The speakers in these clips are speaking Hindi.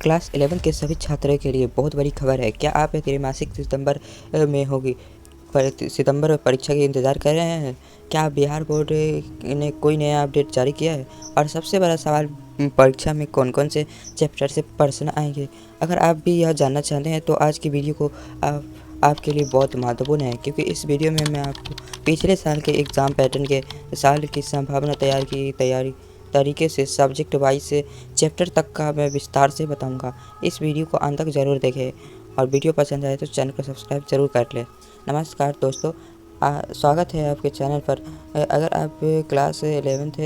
क्लास 11 के सभी छात्रों के लिए बहुत बड़ी खबर है। क्या आप त्रैमासिक सितंबर में होगी सितंबर परीक्षा के इंतज़ार कर रहे हैं? क्या बिहार बोर्ड ने कोई नया अपडेट जारी किया है? और सबसे बड़ा सवाल, परीक्षा में कौन कौन से चैप्टर से प्रश्न आएंगे? अगर आप भी यह जानना चाहते हैं तो आज की वीडियो को आपके लिए बहुत महत्वपूर्ण है, क्योंकि इस वीडियो में मैं आपको पिछले साल के एग्ज़ाम पैटर्न के साल की संभावना तैयारी तरीके से सब्जेक्ट वाइज से चैप्टर तक का मैं विस्तार से बताऊंगा। इस वीडियो को अंत तक ज़रूर देखें और वीडियो पसंद आए तो चैनल को सब्सक्राइब ज़रूर कर लें। नमस्कार दोस्तों, स्वागत है आपके चैनल पर। अगर आप क्लास 11th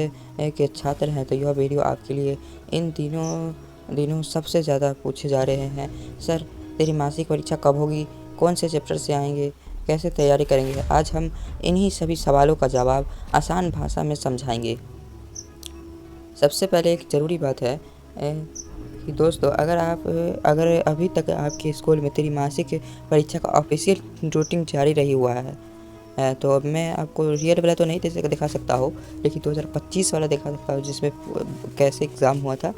के छात्र हैं तो यह वीडियो आपके लिए। इन दिनों सबसे ज़्यादा पूछे जा रहे हैं, सर तेरी मासिक परीक्षा कब होगी, कौन से चैप्टर से आएंगे, कैसे तैयारी करेंगे? आज हम इन्हीं सभी सवालों का जवाब आसान भाषा में समझाएंगे। सबसे पहले एक ज़रूरी बात है कि दोस्तों, अगर अभी तक आपके स्कूल में त्रैमासिक परीक्षा का ऑफिशियल रूटीन जारी नहीं हुआ है तो अब मैं आपको रियल वाला तो नहीं दिखा सकता हूँ, लेकिन 2025 वाला दिखा सकता हूँ, जिसमें कैसे एग्ज़ाम हुआ था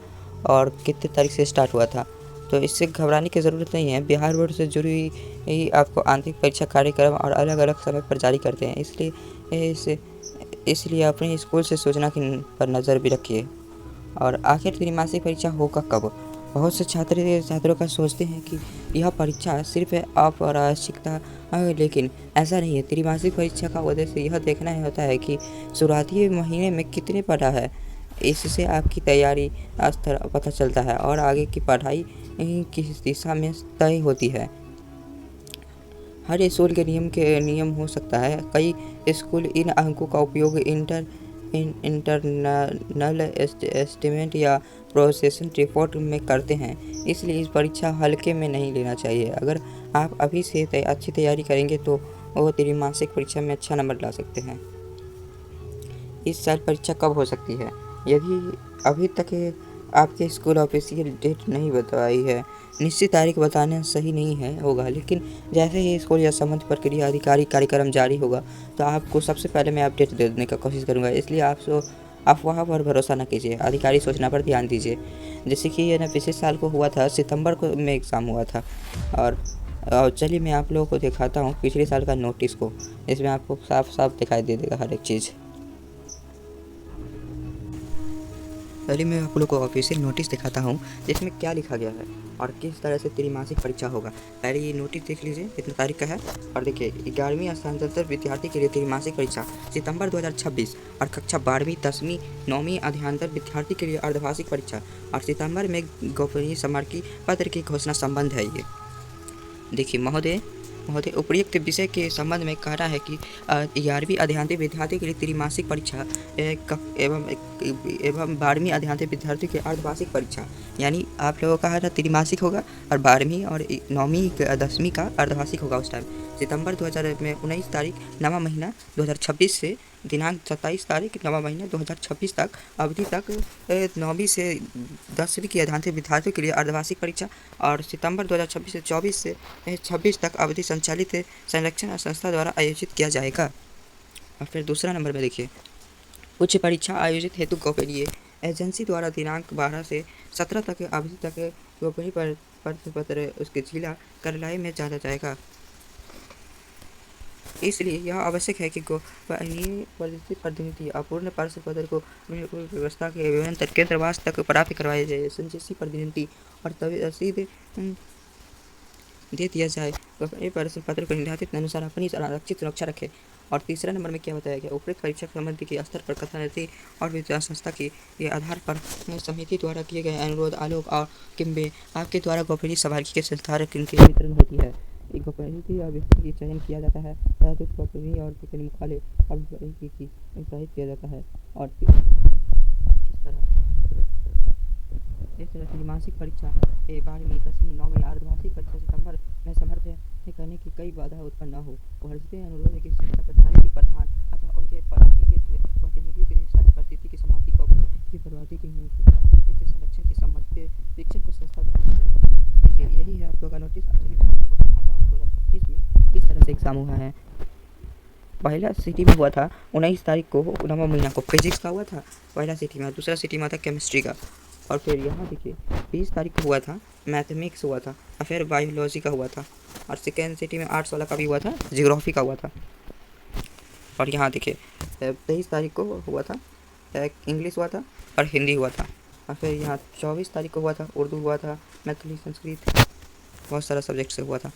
और कितने तारीख से स्टार्ट हुआ था। तो इससे घबराने की ज़रूरत नहीं है। बिहार बोर्ड से जुड़ी आपको आंतरिक परीक्षा कार्यक्रम और अलग अलग समय पर जारी करते हैं, इसलिए अपने स्कूल से सूचना पर नज़र भी रखिए। और आखिर त्रैमासिक परीक्षा होगा कब? बहुत से छात्रों का सोचते हैं कि यह परीक्षा सिर्फ औपचारिकता है, लेकिन ऐसा नहीं है। त्रैमासिक परीक्षा का उद्देश्य यह देखना होता है कि शुरुआती महीने में कितने पढ़ा है। इससे आपकी तैयारी स्तर पता चलता है और आगे की पढ़ाई किस दिशा में तय होती है। हर स्कूल के नियम हो सकता है। कई स्कूल इन अंकों का उपयोग इंटरनल एस्टिमेट या प्रोसेशन रिपोर्ट में करते हैं, इसलिए इस परीक्षा हल्के में नहीं लेना चाहिए। अगर आप अभी से अच्छी तैयारी करेंगे तो वो त्रैमासिक परीक्षा में अच्छा नंबर ला सकते हैं। इस साल परीक्षा कब हो सकती है? यदि अभी तक आपके स्कूल ऑफिशियल डेट नहीं बताई है, निश्चित तारीख बताना सही नहीं होगा, लेकिन जैसे ही स्कूल या संबंध प्रक्रिया आधिकारिक कार्यक्रम जारी होगा तो आपको सबसे पहले मैं अपडेट दे देने का कोशिश करूँगा। इसलिए आप वहाँ पर भरोसा न कीजिए, आधिकारिक सूचना पर ध्यान दीजिए। जैसे कि ये ना पिछले साल को हुआ था, सितंबर को में एग्ज़ाम हुआ था। और चलिए मैं आप लोगों को दिखाता हूँ पिछले साल का नोटिस को। इसमें आपको साफ साफ दिखाई दे देगा हर एक चीज़। पहले मैं आप लोग को ऑफिशियल नोटिस दिखाता हूँ, जिसमें क्या लिखा गया है और किस तरह से त्रैमासिक परीक्षा होगा। पहले ये नोटिस देख लीजिए कितने तारीख का है। और देखिए, 11वीं स्थानांतर विद्यार्थी के लिए त्रैमासिक परीक्षा सितंबर 2026 और कक्षा 12वीं 10वीं 9वीं अध्ययनतर विद्यार्थी के लिए अर्धवार्षिक परीक्षा और सितंबर में गोपनीय स्मारकी पत्र की घोषणा संबंध है। ये देखिए महोदय, उपयुक्त विषय के संबंध में कह रहा है कि 11वीं अध्ययनतर विद्यार्थी के लिए त्रैमासिक परीक्षा एवं 12वीं अध्ययनतर विद्यार्थी के अर्धवार्षिक परीक्षा, यानी आप लोगों का है ना त्रैमासिक होगा और 12वीं और 9वीं 10वीं का अर्धवार्षिक होगा। उस टाइम सितंबर 2019 तारीख 9वां महीना 2026 से दिनांक 27 तारीख 9वां महीना 2026 तक अवधि तक 9वीं से 10वीं की अध्ययनतर विद्यार्थियों के लिए अर्धवार्षिक परीक्षा और सितंबर 2026 से 24 से 26 तक अवधि संचालित संरक्षण संस्था द्वारा आयोजित किया जाएगा। और फिर दूसरा नंबर में देखिए, उच्च परीक्षा आयोजित हेतु गोपनीय एजेंसी द्वारा दिनांक 12 से 17 तक अवधि तक गोपनीय प्रश्न पत्र उसके जिला कार्यालय में जाना जाएगा। इसलिए यह आवश्यक है कि गोपनीय प्रतिनिधि अपूर्ण प्रश्न पत्र को व्यवस्था के विभिन्न केंद्रवास तक प्राप्त करवाया जाए। संचेसी प्रतिनिधि और तभी रसीद दे दिया जाए। गोपनीय प्रश्न पत्र को निर्धारित अनुसार अपनी आरक्षित सुरक्षा रखें। और तीसरा नंबर में क्या बताया गया, उपयुक्त परीक्षा संबंधी के स्तर पर कथा नीति और विद्या संस्था के आधार पर समिति द्वारा किए गए अनुरोध आलोक और किम्बे आपके द्वारा गोपनीय सवारी के संस्थान के वितरण होती है। एक गोपनीय व्यक्ति की चयन किया जाता है, गोपनीय और मुखाले और की उत्साहित किया जाता है। और इस तरह त्रैमासिक परीक्षा 12वीं 10वीं 9वीं अर्धवार्षिक परीक्षा सितंबर में समर्पित करने की कई बाधा उत्पन्न न हो। वर्षीय अनुरोध की संस्था प्रधान की प्रधान अथवा उनके प्रतिनिधियों के साथ परिस्थिति की समाप्ति की प्रवृत्ति की संरक्षण के संबंधित शिक्षण को संस्था है। देखिए, यही है आप लोगों का नोटिस। चलिए मैं आपको दिखाता हूँ 2025 में किस तरह से एग्ज़ाम हुआ है। पहला सिटी में हुआ था 19 तारीख को 9वां महीना को फिजिक्स का हुआ था पहला सिटी में, दूसरा सिटी में था केमिस्ट्री का। और फिर यहाँ देखिए 20 तारीख को हुआ था मैथमेटिक्स हुआ था, और फिर बायोलॉजी का हुआ था, और सेकेंड सिटी में आर्ट्स वाला का भी हुआ था, जियोग्राफी का हुआ था। और यहाँ देखिए 23 तारीख को हुआ था इंग्लिश हुआ था और हिंदी हुआ था, और फिर यहाँ 24 तारीख को हुआ था उर्दू हुआ था, मैथिली, संस्कृत, बहुत सारा सब्जेक्ट से हुआ था।